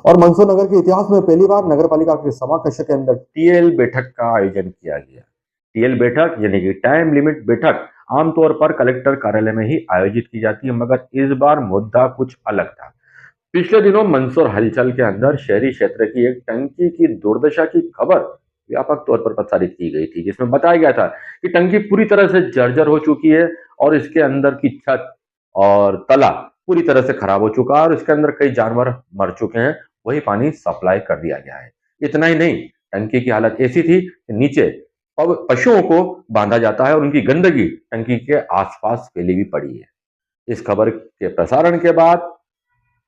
और मंदसौर नगर के इतिहास में पहली बार नगर पालिका के सभा कक्ष के अंदर टीएल बैठक का आयोजन किया गया। टीएल बैठक यानी कि टाइम लिमिट बैठक आमतौर पर कलेक्टर कार्यालय में ही आयोजित की जाती है, मगर इस बार मुद्दा कुछ अलग था। पिछले दिनों मंदसौर हलचल के अंदर शहरी क्षेत्र की एक टंकी की दुर्दशा की खबर व्यापक तौर पर प्रसारित की गई थी, जिसमें बताया गया था कि टंकी पूरी तरह से जर्जर हो चुकी है और इसके अंदर की छत और तला पूरी तरह से खराब हो चुका है और इसके अंदर कई जानवर मर चुके हैं। वही पानी सप्लाई कर दिया गया है। इतना ही नहीं, टंकी की हालत ऐसी थी कि नीचे पशुओं को बांधा जाता है और उनकी गंदगी टंकी के आसपास फैली हुई पड़ी है। इस खबर के प्रसारण के बाद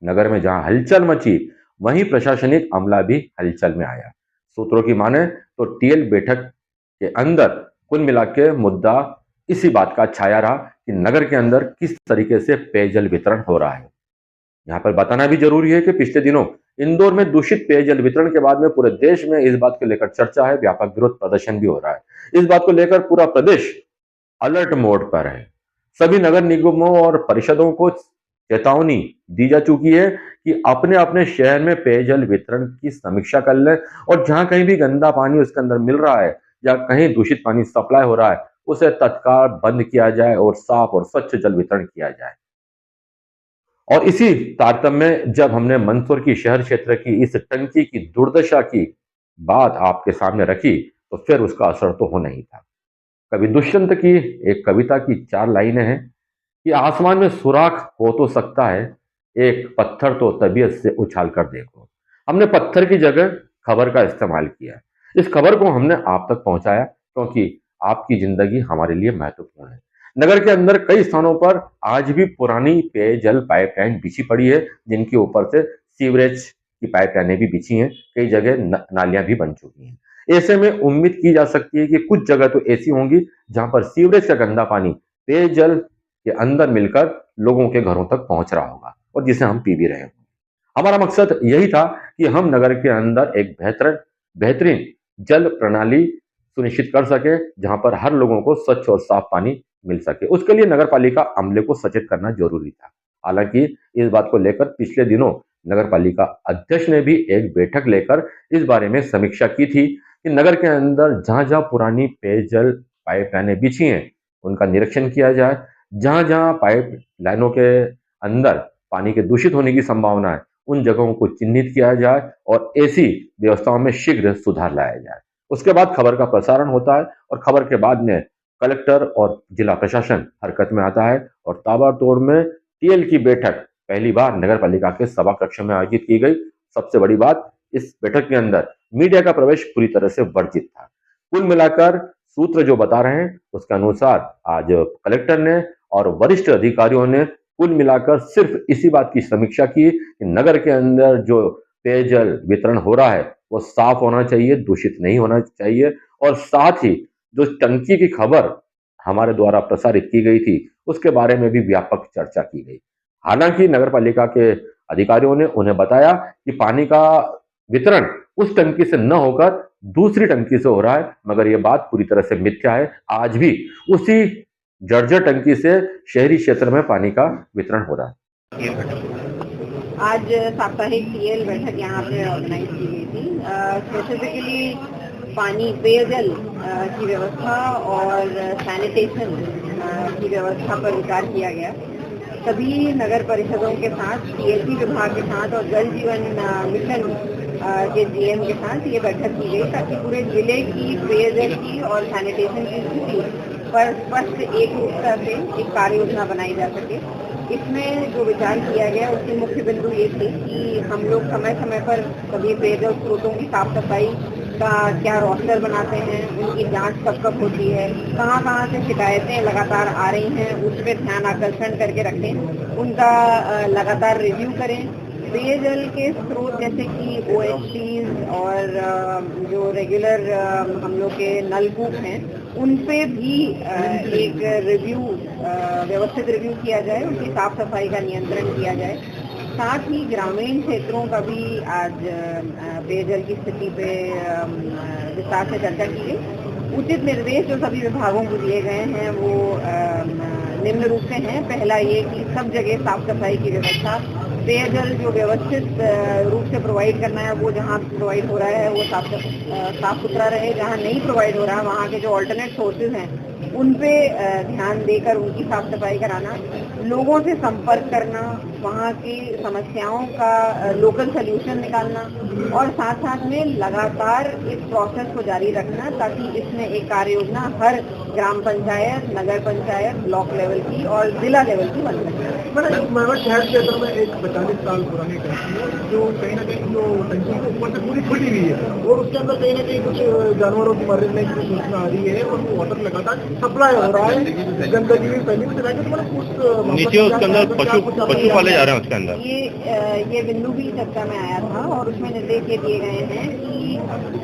नगर में जहां हलचल मची, वहीं प्रशासनिक अमला भी हलचल में आया। सूत्रों की माने तो टीएल बैठक के अंदर कुल मिला के मुद्दा इसी बात का छाया रहा कि नगर के अंदर किस तरीके से पेयजल वितरण हो रहा है। यहाँ पर बताना भी जरूरी है कि पिछले दिनों इंदौर में दूषित पेयजल वितरण के बाद में पूरे देश में इस बात को लेकर चर्चा है, व्यापक विरोध प्रदर्शन भी हो रहा है। इस बात को लेकर पूरा प्रदेश अलर्ट मोड पर है। सभी नगर निगमों और परिषदों को चेतावनी दी जा चुकी है कि अपने अपने शहर में पेयजल वितरण की समीक्षा कर लें और जहां कहीं भी गंदा पानी उसके अंदर मिल रहा है या कहीं दूषित पानी सप्लाई हो रहा है, उसे तत्काल बंद किया जाए और साफ और स्वच्छ जल वितरण किया जाए। और इसी तारतम्य में जब हमने मंदसौर की शहर क्षेत्र की इस टंकी की दुर्दशा की बात आपके सामने रखी, तो फिर उसका असर तो होना ही था। कवि दुष्यंत की एक कविता की 4 लाइनें हैं कि आसमान में सुराख हो तो सकता है, एक पत्थर तो तबीयत से उछाल कर देखो। हमने पत्थर की जगह खबर का इस्तेमाल किया। इस खबर को हमने आप तक पहुंचाया क्योंकि आपकी जिंदगी हमारे लिए महत्वपूर्ण है। नगर के अंदर कई स्थानों पर आज भी पुरानी पेयजल पाइपलाइन बिछी पड़ी है, जिनके ऊपर से सीवरेज की पाइपलाइनें भी बिछी हैं। कई जगह नालियां भी बन चुकी हैं। ऐसे में उम्मीद की जा सकती है कि कुछ जगह तो ऐसी होंगी जहां पर सीवरेज का गंदा पानी पेयजल के अंदर मिलकर लोगों के घरों तक पहुंच रहा होगा और जिसे हम पी भी रहे होंगे। हमारा मकसद यही था कि हम नगर के अंदर एक बेहतरीन जल प्रणाली सुनिश्चित कर सके, जहां पर हर लोगों को स्वच्छ और साफ पानी मिल सके। उसके लिए नगर पालिका अमले को सचेत करना जरूरी था। हालांकि इस बात को लेकर पिछले दिनों नगर पालिका अध्यक्ष ने भी एक बैठक लेकर इस बारे में समीक्षा की थी कि नगर के अंदर जहां जहां पुरानी पेयजल पाइपलाइनें बिछी हैं, उनका निरीक्षण किया जाए। जहां जहां पाइप लाइनों के अंदर पानी के दूषित होने की संभावना है, उन जगहों को चिन्हित किया जाए और ऐसी व्यवस्थाओं में शीघ्र सुधार लाया जाए। उसके बाद खबर का प्रसारण होता है और खबर के बाद में कलेक्टर और जिला प्रशासन हरकत में आता है और ताबड़तोड़ में टीएल की बैठक पहली बार नगर पालिका के सभा कक्ष में आयोजित की गई। सबसे बड़ी बात, इस बैठक के अंदर मीडिया का प्रवेश पूरी तरह से वर्जित था। कुल मिलाकर सूत्र जो बता रहे हैं उसके अनुसार आज कलेक्टर ने और वरिष्ठ अधिकारियों ने कुल मिलाकर सिर्फ इसी बात की समीक्षा की कि नगर के अंदर जो पेयजल वितरण हो रहा है वो साफ होना चाहिए, दूषित नहीं होना चाहिए और साथ ही जो टंकी की खबर हमारे द्वारा प्रसारित की गई थी उसके बारे में भी व्यापक चर्चा की गई। हालांकि नगर पालिका के अधिकारियों ने उन्हें बताया कि पानी का वितरण उस टंकी से न होकर दूसरी टंकी से हो रहा है, मगर यह बात पूरी तरह से मिथ्या है। आज भी उसी जर्जर टंकी से शहरी क्षेत्र में पानी का वितरण हो रहा है। आज साप्ताहिक टीएल बैठक यहाँ पे ऑर्गेनाइज की गई थी। स्पेसिफिकली पानी पेयजल की व्यवस्था और सैनिटेशन की व्यवस्था पर विचार किया गया। सभी नगर परिषदों के साथ, टीएलपी विभाग के साथ और जल जीवन मिशन के जीएम के साथ ये बैठक की गई ताकि पूरे जिले की पेयजल की और सैनिटेशन की स्थिति पर स्पष्ट एक रूपता से एक कार्य योजना बनाई जा सके। इसमें जो विचार किया गया उसके मुख्य बिंदु ये थे कि हम लोग समय समय पर सभी पेयजल स्रोतों की साफ सफाई का क्या रोस्टर बनाते हैं, उनकी जांच कब कब होती है, कहाँ कहाँ से शिकायतें लगातार आ रही हैं उस पर ध्यान आकर्षण करके रखें, उनका लगातार रिव्यू करें। पेयजल के स्रोत जैसे कि ओएचपीज और जो रेगुलर हम लोग के नलकूप हैं उन पे भी एक रिव्यू, व्यवस्थित रिव्यू किया जाए, उनकी साफ सफाई का नियंत्रण किया जाए। साथ ही ग्रामीण क्षेत्रों का भी आज पेयजल की स्थिति पे विस्तार से चर्चा की गई। उचित निर्देश जो सभी विभागों को दिए गए हैं वो निम्न रूप से हैं। पहला ये कि सब जगह साफ सफाई की व्यवस्था पेयजल जो व्यवस्थित रूप से प्रोवाइड करना है वो जहाँ प्रोवाइड हो रहा है वो साफ सुथरा रहे, जहाँ नहीं प्रोवाइड हो रहा है वहाँ के जो ऑल्टरनेट सोर्सेज हैं उन पे ध्यान देकर उनकी साफ सफाई कराना, लोगों से संपर्क करना, वहाँ की समस्याओं का लोकल सल्यूशन निकालना और साथ साथ में लगातार इस प्रोसेस को जारी रखना ताकि इसमें एक कार्य योजना हर ग्राम पंचायत, नगर पंचायत, ब्लॉक लेवल की और जिला लेवल की बन सके। मेरठ शहर क्षेत्र में एक 45 साल पुरानी टंकी है जो कहीं ना कहीं जो टंकी के ऊपर से पूरी खुली हुई है और उसके अंदर कहीं ना कहीं कुछ जानवरों की मरने की सूचना आ रही है और वो वाटर लगातार सप्लाई हो रहा है, गंदगी भी फैली हुई है, नीचे उसके अंदर पशु पाले जा रहे हैं उसके अंदर। ये बिंदु भी चर्चा में आया था और उसमें निर्देश ये दिए गए हैं कि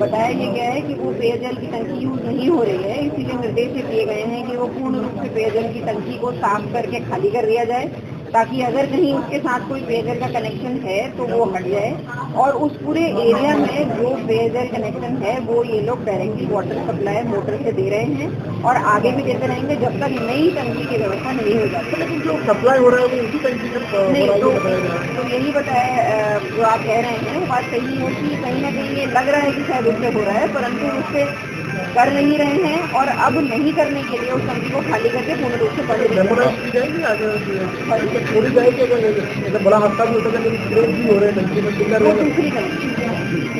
बताया ये गया है कि वो पेयजल की टंकी यूज नहीं हो रही है, इसीलिए निर्देश ये दिए गए हैं कि वो पूर्ण रूप से पेयजल की टंकी को साफ करके खाली कर दिया जाए ताकि अगर कहीं उसके साथ कोई पेयजल का कनेक्शन है तो वो हट जाए और उस पूरे एरिया में जो पेयजल कनेक्शन है वो ये लोग डायरेक्टली वाटर सप्लाई मोटर से दे रहे हैं और आगे भी देते रहेंगे जब तक नई टंकी की व्यवस्था नहीं हो जाती। लेकिन जो सप्लाई हो रहा है वो उसी टंकी का नहीं तो यही बताया, जो आप कह रहे हैं वो बात सही है कि कहीं ना कहीं ये लग रहा है कि शायद उससे हो रहा है परंतु उससे कर नहीं रहे हैं और अब नहीं करने के लिए उस टंकी को खाली करके पूर्ण रूप से बंद की जाएगी आगे थोड़ी जाएगी अगर बड़ा हादसा भी होता है लेकिन भी हो रहे हैं टंकी में वो दूसरी टंकी,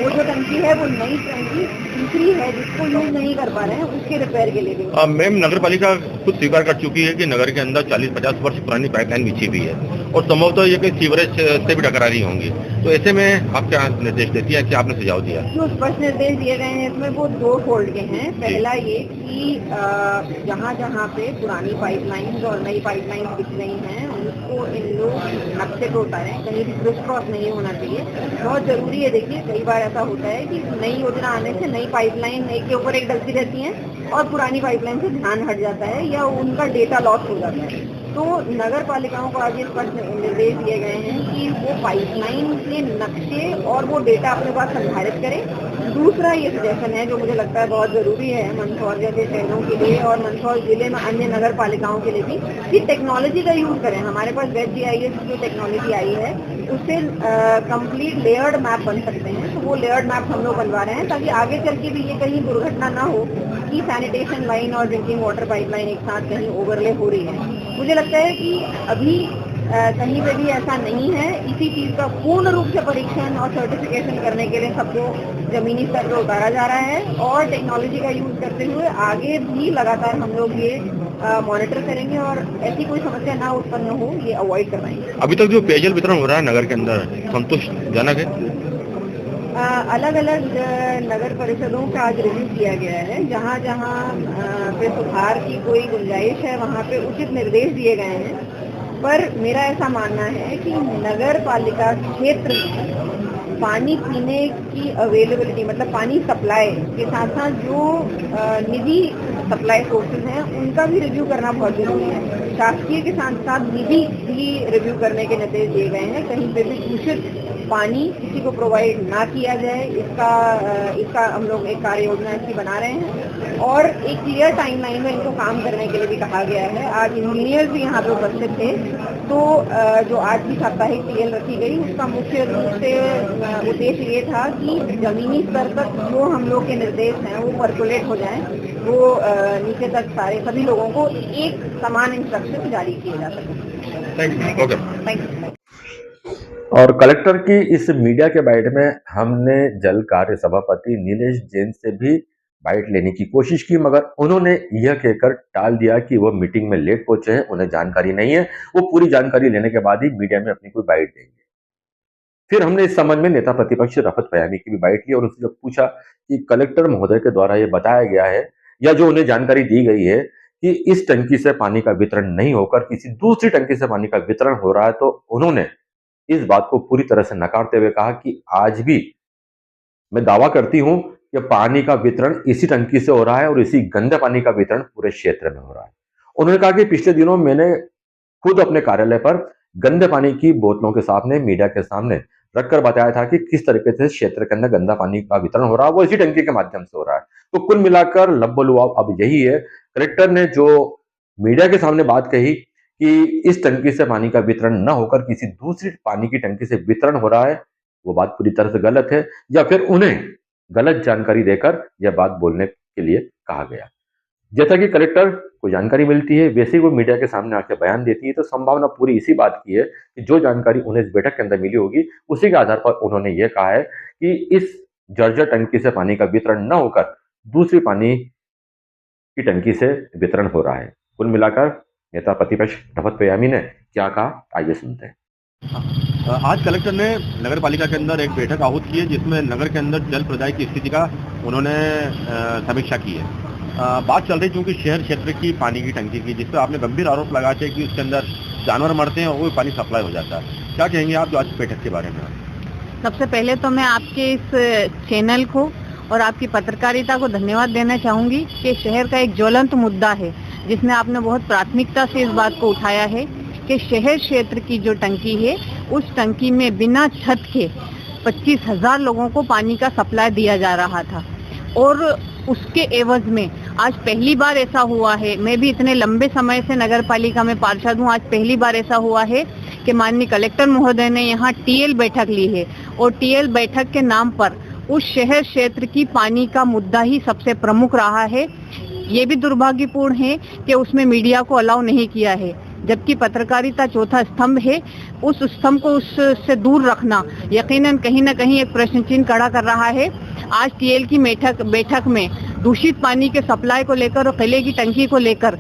वो जो टंकी है वो नई टंकी दूसरी है जिसको यूज नहीं कर पा रहे हैं उसके रिपेयर के लिए भी। मैम नगर पालिका खुद स्वीकार कर चुकी है कि नगर के अंदर 40-50 वर्ष पुरानी पाइपलाइन बिछी हुई है और संभवतः ये कहीं सीवरेज से भी टकरा रही होंगी, तो ऐसे में आप क्या निर्देश देती है, क्या आपने सुझाव दिया? जो स्पष्ट निर्देश दिए गए हैं इसमें वो 2 फोल्ड के हैं। पहला ये कि जहाँ जहाँ पे पुरानी पाइपलाइंस और नई पाइपलाइंस बिछ रही हैं उसको इन लोग नक्शे को उतारें, कहीं भी क्रिस क्रॉस नहीं होना चाहिए, बहुत जरूरी है। देखिए कई बार ऐसा होता है कि नई योजना आने से नई पाइपलाइन एक के ऊपर एक डलती रहती है और पुरानी पाइपलाइन से ध्यान हट जाता है या उनका डेटा लॉस हो जाता है। तो नगर पालिकाओं को आज स्पष्ट निर्देश दिए गए हैं कि वो पाइपलाइन के नक्शे और वो डेटा अपने पास संधारित करें। दूसरा ये सजेशन है जो मुझे लगता है बहुत जरूरी है मंदसौर जैसे शहरों के लिए और मंदसौर जिले में अन्य नगर पालिकाओं के लिए भी, कि टेक्नोलॉजी का यूज करें। हमारे पास वेब GIS की जो टेक्नोलॉजी आई है उससे कंप्लीट लेयर्ड मैप बन सकते हैं, तो वो लेयर्ड मैप हम लोग बनवा रहे हैं ताकि आगे चल के भी ये कहीं दुर्घटना ना हो कि सैनिटेशन लाइन और ड्रिंकिंग वाटर पाइपलाइन एक साथ कहीं ओवरले हो रही है। मुझे लगता है कि अभी कहीं पे भी ऐसा नहीं है। इसी चीज का पूर्ण रूप से परीक्षण और सर्टिफिकेशन करने के लिए सबको जमीनी स्तर पर उतारा जा रहा है और टेक्नोलॉजी का यूज करते हुए आगे भी लगातार हम लोग ये मॉनिटर करेंगे और ऐसी कोई समस्या ना उत्पन्न हो ये अवॉइड करवाएंगे। अभी तक जो पेयजल वितरण हो रहा है नगर के अंदर संतोषजनक है? अलग अलग नगर परिषदों का आज रिव्यू किया गया है, जहाँ जहाँ पे सुधार की कोई गुंजाइश है वहाँ पे उचित निर्देश दिए गए हैं, पर मेरा ऐसा मानना है कि नगर पालिका क्षेत्र में पानी पीने की अवेलेबिलिटी मतलब पानी सप्लाई के साथ साथ जो निजी सप्लाई सोर्सेज हैं उनका भी रिव्यू करना बहुत जरूरी है। शासकीय के साथ साथ निजी भी रिव्यू करने के निर्देश दिए गए हैं, कहीं पे भी दूषित पानी किसी को प्रोवाइड ना किया जाए, इसका हम लोग एक कार्य योजना इसकी बना रहे हैं और एक क्लियर टाइमलाइन में इनको काम करने के लिए भी कहा गया है। आज इंजीनियर्स भी यहाँ पे उपस्थित थे, तो जो आज की साप्ताहिक TL रखी गई उसका मुख्य रूप से उद्देश्य ये था कि जमीनी स्तर तक जो हम लोग के निर्देश हैं वो पर्कुलेट हो जाएं, वो नीचे तक सारे सभी लोगों को एक समान इंस्ट्रक्शन जारी किए जा सके। Thank you. और कलेक्टर की इस मीडिया के बाइट में हमने जल कार्य सभापति नीलेश जैन से भी बाइट लेने की कोशिश की, मगर उन्होंने यह कहकर टाल दिया कि वह मीटिंग में लेट पहुंचे हैं, उन्हें जानकारी नहीं है, वो पूरी जानकारी लेने के बाद ही मीडिया में अपनी कोई बाइट देंगे। फिर हमने इस संबंध में नेता प्रतिपक्ष रफत फयामी की भी बाइट ली और उससे जब पूछा कि कलेक्टर महोदय के द्वारा यह बताया गया है या जो उन्हें जानकारी दी गई है कि इस टंकी से पानी का वितरण नहीं होकर किसी दूसरी टंकी से पानी का वितरण हो रहा है, तो उन्होंने इस बात को पूरी तरह से नकारते हुए कहा कि आज भी मैं दावा करती हूं कि पानी का वितरण इसी टंकी से हो रहा है और इसी गंदे पानी का वितरण पूरे क्षेत्र में हो रहा है। उन्होंने कहा कि पिछले दिनों मैंने खुद अपने कार्यालय पर गंदे पानी की बोतलों के सामने मीडिया के सामने रखकर बताया था कि किस तरीके से क्षेत्र के अंदर गंदा पानी का वितरण हो रहा है, वो इसी टंकी के माध्यम से हो रहा है। तो कुल मिलाकर लबबलुआब अब यही है, कलेक्टर ने जो मीडिया के सामने बात कही कि इस टंकी से पानी का वितरण न होकर किसी दूसरी पानी की टंकी से वितरण हो रहा है, वो बात पूरी तरह से गलत है, या फिर उन्हें गलत जानकारी देकर यह बात बोलने के लिए कहा गया। जैसा कि कलेक्टर को जानकारी मिलती है, वैसे ही वो मीडिया के सामने आकर बयान देती है, तो संभावना पूरी इसी बात की है कि जो जानकारी उन्हें इस बैठक के अंदर मिली होगी, उसी के आधार पर उन्होंने ये कहा है कि इस जर्जर टंकी से पानी का वितरण न होकर दूसरी पानी की टंकी से वितरण हो रहा है। कुल मिलाकर नेता प्रतिपक्ष ढपत पयामी ने क्या कहा, आइए सुनते हैं। आज कलेक्टर ने नगर पालिका के अंदर एक बैठक आहूत की है, जिसमें नगर के अंदर जल प्रदाय की स्थिति का उन्होंने समीक्षा की है। बात चल रही क्योंकि शहर क्षेत्र की पानी की टंकी की, जिस पर आपने गंभीर आरोप लगाए थे कि उसके अंदर जानवर मरते हैं और वो पानी सप्लाई हो जाता है। क्या कहेंगे आप जो आज बैठक के बारे में? सबसे पहले तो मैं आपके इस चैनल को और आपकी पत्रकारिता को धन्यवाद देना चाहूंगी कि शहर का एक ज्वलंत मुद्दा है, जिसमें आपने बहुत प्राथमिकता से इस बात को उठाया है कि शहर क्षेत्र की जो टंकी है, उस टंकी में बिना छत के 25,000 लोगों को पानी का सप्लाई दिया जा रहा था और उसके एवज में आज पहली बार ऐसा हुआ है। मैं भी इतने लंबे समय से नगर पालिका में पार्षद हूँ, आज पहली बार ऐसा हुआ है कि माननीय कलेक्टर महोदय ने यहाँ टीएल बैठक ली है और टीएल बैठक के नाम पर उस शहर क्षेत्र की पानी का मुद्दा ही सबसे प्रमुख रहा है। ये भी दुर्भाग्यपूर्ण है कि उसमें मीडिया को अलाउ नहीं किया है, जबकि पत्रकारिता चौथा स्तंभ है। उस स्तंभ को उससे दूर रखना यकीनन कहीं न कहीं एक प्रश्न चिन्ह खड़ा कर रहा है। आज टीएल की बैठक में दूषित पानी के सप्लाई को लेकर और किले की टंकी को लेकर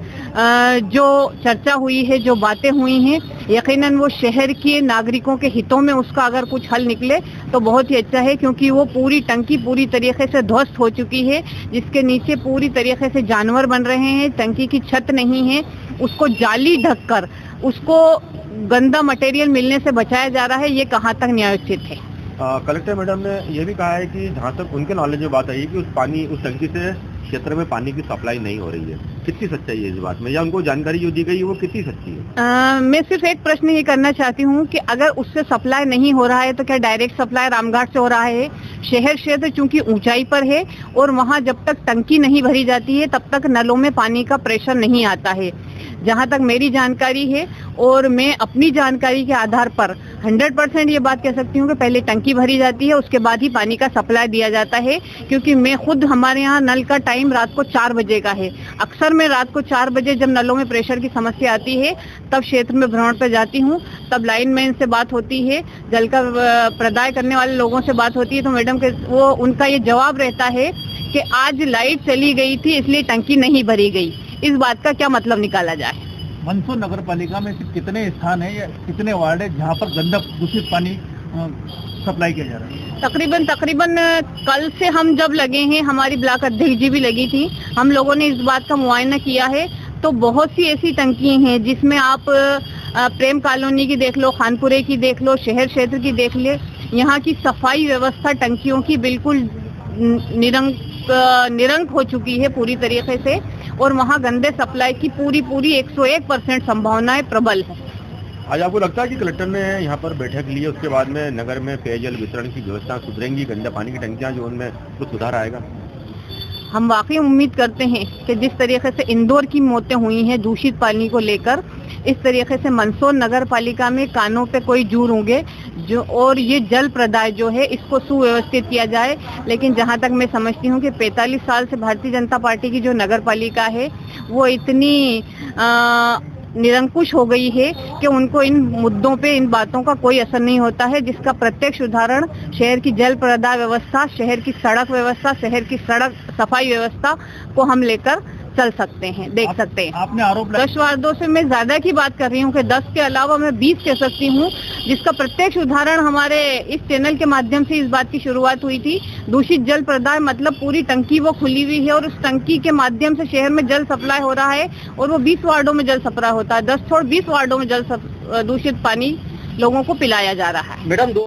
जो चर्चा हुई है, जो बातें हुई हैं, यकीनन वो शहर के नागरिकों के हितों में उसका अगर कुछ हल निकले तो बहुत ही अच्छा है, क्योंकि वो पूरी टंकी पूरी तरीके से ध्वस्त हो चुकी है, जिसके नीचे पूरी तरीके से जानवर बन रहे हैं। टंकी की छत नहीं है, उसको जाली ढककर उसको गंदा मटेरियल मिलने से बचाया जा रहा है। ये कहाँ तक न्यायोचित है? कलेक्टर मैडम ने यह भी कहा है कि जहाँ तक उनके नॉलेज में बात आई है कि उस टंकी से क्षेत्र में पानी की सप्लाई नहीं हो रही है। कितनी सच्चाई है इस बात में, या उनको जानकारी जो दी गई है वो कितनी सच्ची है? मैं सिर्फ एक प्रश्न ये करना चाहती हूँ कि अगर उससे सप्लाई नहीं हो रहा है तो क्या डायरेक्ट सप्लाई रामघाट से हो रहा है? शहर क्षेत्र चूंकि ऊंचाई पर है और वहाँ जब तक टंकी नहीं भरी जाती है तब तक नलों में पानी का प्रेशर नहीं आता है। जहाँ तक मेरी जानकारी है और मैं अपनी जानकारी के आधार पर 100% ये बात कह सकती हूँ कि पहले टंकी भरी जाती है, उसके बाद ही पानी का सप्लाई दिया जाता है। क्योंकि मैं खुद, हमारे यहाँ नल का टाइम रात को 4 बजे का है। अक्सर मैं रात को 4 बजे जब नलों में प्रेशर की समस्या आती है तब क्षेत्र में भ्रमण पर जाती हूँ, तब लाइनमैन से बात होती है, जल का प्रदाय करने वाले लोगों से बात होती है, तो मैडम के वो उनका ये जवाब रहता है कि आज लाइट चली गई थी इसलिए टंकी नहीं भरी गई। इस बात का क्या मतलब निकाला जाए? मंदसौर नगर पालिका में कितने स्थान है या कितने वार्ड है जहाँ पर गंदा दूषित पानी सप्लाई किया जा रहा है? तकरीबन कल से हम जब लगे हैं, हमारी ब्लॉक अध्यक्ष जी भी लगी थी, हम लोगों ने इस बात का मुआयना किया है, तो बहुत सी ऐसी टंकी हैं जिसमें आप प्रेम कॉलोनी की देख लो, खानपुरे की देख लो, शहर क्षेत्र की देख ले, यहाँ की सफाई व्यवस्था टंकियों की बिल्कुल निरंक हो चुकी है पूरी तरीके से, और वहाँ गंदे सप्लाई की पूरी 101% संभावनाएं प्रबल है। आज आपको लगता है कि कलेक्टर ने यहाँ पर बैठक ली है, उसके बाद में नगर में पेयजल वितरण की व्यवस्था सुधरेंगी, गंदा पानी की टंकियाँ जो उनमें कुछ सुधार आएगा? हम वाकई उम्मीद करते हैं कि जिस तरीके से इंदौर की मौतें हुई हैं दूषित पानी को लेकर, इस तरीके से मंदसौर नगर पालिका में कानों पे कोई जूर होंगे जो, और ये जल प्रदाय जो है इसको सुव्यवस्थित किया जाए। लेकिन जहां तक मैं समझती हूँ कि 45 साल से भारतीय जनता पार्टी की जो नगर पालिका है वो इतनी निरंकुश हो गई है कि उनको इन मुद्दों पे, इन बातों का कोई असर नहीं होता है, जिसका प्रत्यक्ष उदाहरण शहर की जल प्रदाय व्यवस्था, शहर की सड़क व्यवस्था, शहर की सड़क सफाई व्यवस्था को हम लेकर चल सकते हैं, देख सकते हैं। आपने आरोप 10 वार्डों से मैं ज्यादा की बात कर रही हूँ कि 10 के अलावा मैं 20 कह सकती हूँ, जिसका प्रत्यक्ष उदाहरण हमारे इस चैनल के माध्यम से इस बात की शुरुआत हुई थी। दूषित जल प्रदाय मतलब पूरी टंकी वो खुली हुई है और उस टंकी के माध्यम से शहर में जल सप्लाई हो रहा है और वो 20 वार्डों में जल सप्लाई होता है। 10 छोड़ 20 वार्डों में जल दूषित पानी लोगों को पिलाया जा रहा है। मैडम